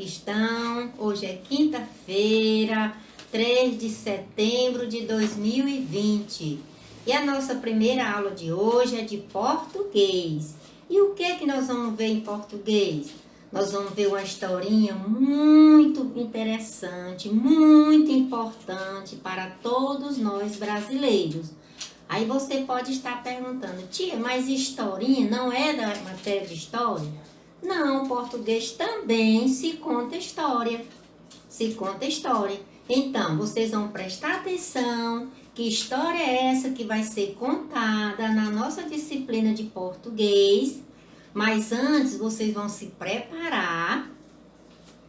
que estão? Hoje é quinta-feira, 3 de setembro de 2020. E a nossa primeira aula de hoje é de português. E o que é que nós vamos ver em português? Nós vamos ver uma historinha muito interessante, muito importante para todos nós brasileiros. Aí você pode estar perguntando, tia, mas historinha não é da matéria de história? Não, português também se conta história. Se conta história. Então, vocês vão prestar atenção que história é essa que vai ser contada na nossa disciplina de português. Mas antes, vocês vão se preparar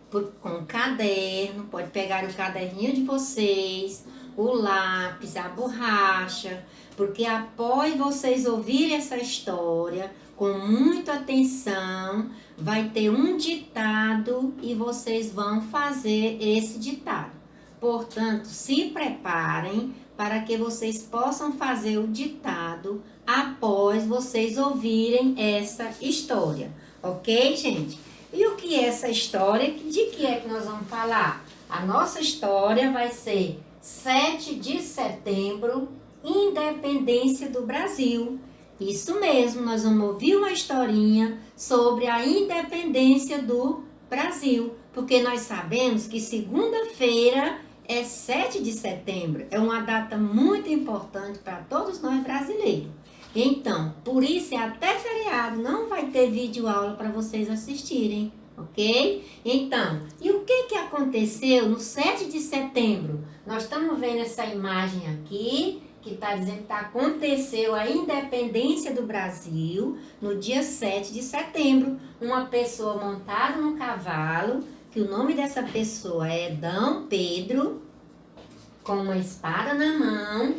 com o caderno. Pode pegar o caderninho de vocês, o lápis, a borracha, porque após vocês ouvirem essa história com muita atenção, vai ter um ditado e vocês vão fazer esse ditado. Portanto, se preparem para que vocês possam fazer o ditado após vocês ouvirem essa história. Ok, gente? E o que é essa história? De que é que nós vamos falar? A nossa história vai ser 7 de setembro, Independência do Brasil. Isso mesmo, nós vamos ouvir uma historinha sobre a independência do Brasil, porque nós sabemos que segunda-feira é 7 de setembro, é uma data muito importante para todos nós brasileiros. Então, por isso, até feriado, não vai ter vídeo aula para vocês assistirem, ok? Então, e o que aconteceu no 7 de setembro? Nós estamos vendo essa imagem aqui, que está dizendo que aconteceu a independência do Brasil no dia 7 de setembro. Uma pessoa montada num cavalo, que o nome dessa pessoa é Dom Pedro, com uma espada na mão.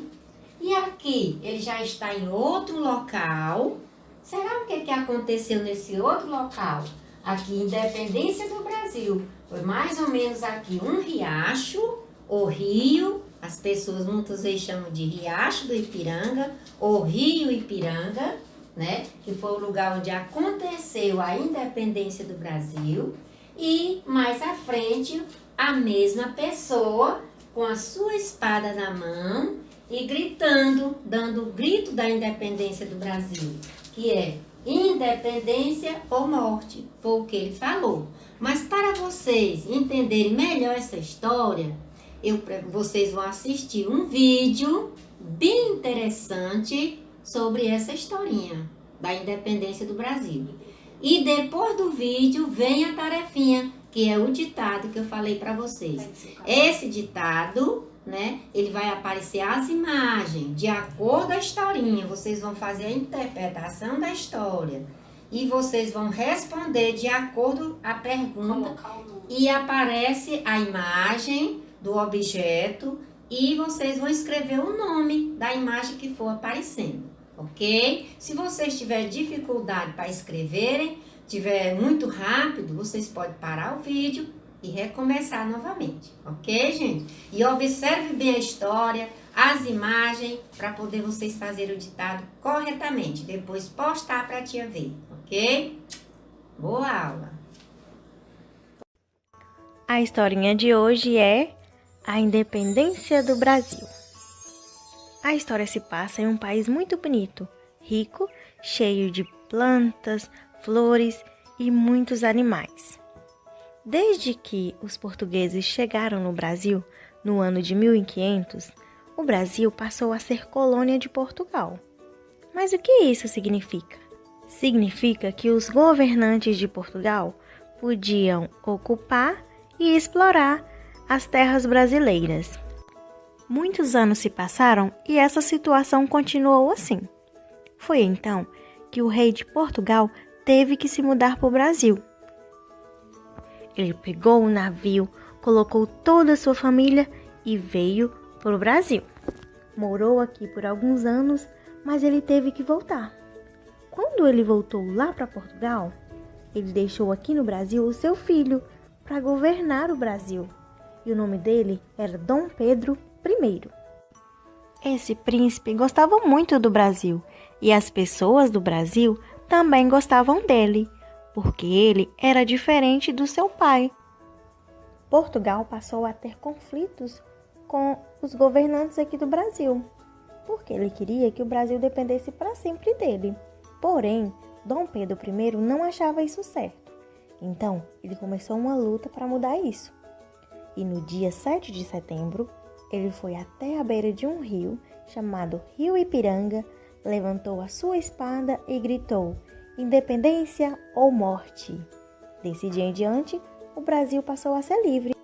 E aqui ele já está em outro local. Será o que aconteceu nesse outro local? Aqui, Independência do Brasil. Foi mais ou menos aqui um riacho, ou rio. As pessoas muitas vezes chamam de Riacho do Ipiranga, ou Rio Ipiranga, né? Que foi o lugar onde aconteceu a independência do Brasil. E mais à frente, a mesma pessoa com a sua espada na mão e gritando, dando o grito da independência do Brasil, que é independência ou morte, foi o que ele falou. Mas para vocês entenderem melhor essa história, vocês vão assistir um vídeo bem interessante sobre essa historinha da independência do Brasil. E depois do vídeo vem a tarefinha, que é o ditado que eu falei para vocês. Esse ditado, né, ele vai aparecer as imagens de acordo com a historinha. Vocês vão fazer a interpretação da história e vocês vão responder de acordo com a pergunta. E aparece a imagem do objeto e vocês vão escrever o nome da imagem que for aparecendo, ok? Se vocês tiverem dificuldade para escreverem, tiver muito rápido, vocês podem parar o vídeo e recomeçar novamente, ok, gente? E observe bem a história, as imagens, para poder vocês fazerem o ditado corretamente. Depois postar para a tia ver, ok? Boa aula! A historinha de hoje é a independência do Brasil. A história se passa em um país muito bonito, rico, cheio de plantas, flores e muitos animais. Desde que os portugueses chegaram no Brasil, no ano de 1500, o Brasil passou a ser colônia de Portugal. Mas o que isso significa? Significa que os governantes de Portugal podiam ocupar e explorar as terras brasileiras. Muitos anos se passaram e essa situação continuou assim. Foi então que o rei de Portugal teve que se mudar para o Brasil. Ele pegou um navio, colocou toda a sua família e veio para o Brasil. Morou aqui por alguns anos, mas ele teve que voltar. Quando ele voltou lá para Portugal, ele deixou aqui no Brasil o seu filho para governar o Brasil. E o nome dele era Dom Pedro I. Esse príncipe gostava muito do Brasil e as pessoas do Brasil também gostavam dele, porque ele era diferente do seu pai. Portugal passou a ter conflitos com os governantes aqui do Brasil, porque ele queria que o Brasil dependesse para sempre dele. Porém, Dom Pedro I não achava isso certo. Então, ele começou uma luta para mudar isso. E no dia 7 de setembro, ele foi até a beira de um rio chamado Rio Ipiranga, levantou a sua espada e gritou: independência ou morte. Desse dia em diante, o Brasil passou a ser livre.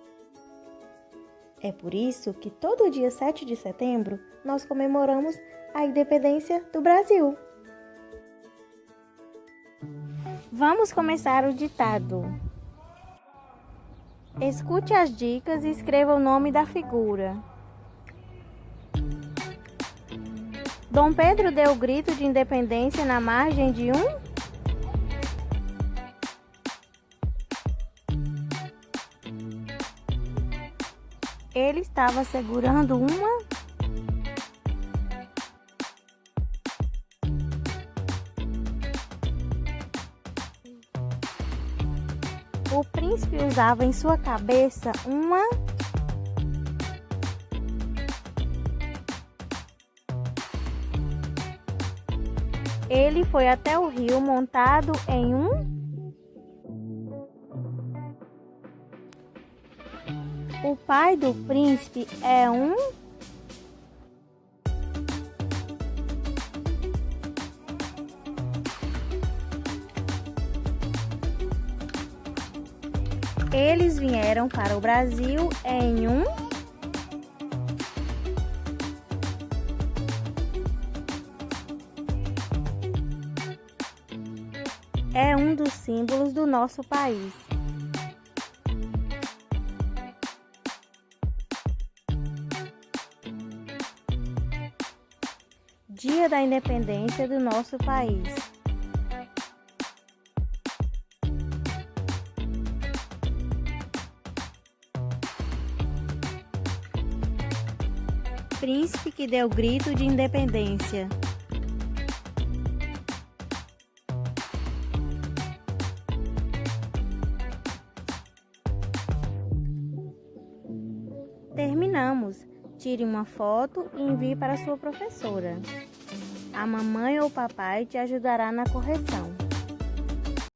É por isso que todo dia 7 de setembro nós comemoramos a independência do Brasil. Vamos começar o ditado. Escute as dicas e escreva o nome da figura. Dom Pedro deu o grito de independência na margem de um... Ele estava segurando uma... O príncipe usava em sua cabeça uma... Ele foi até o rio montado em um... O pai do príncipe é um... Eles vieram para o Brasil em um... É um dos símbolos do nosso país. Dia da independência do nosso país. Príncipe que deu grito de independência. Terminamos. Tire uma foto e envie para sua professora. A mamãe ou papai te ajudará na correção.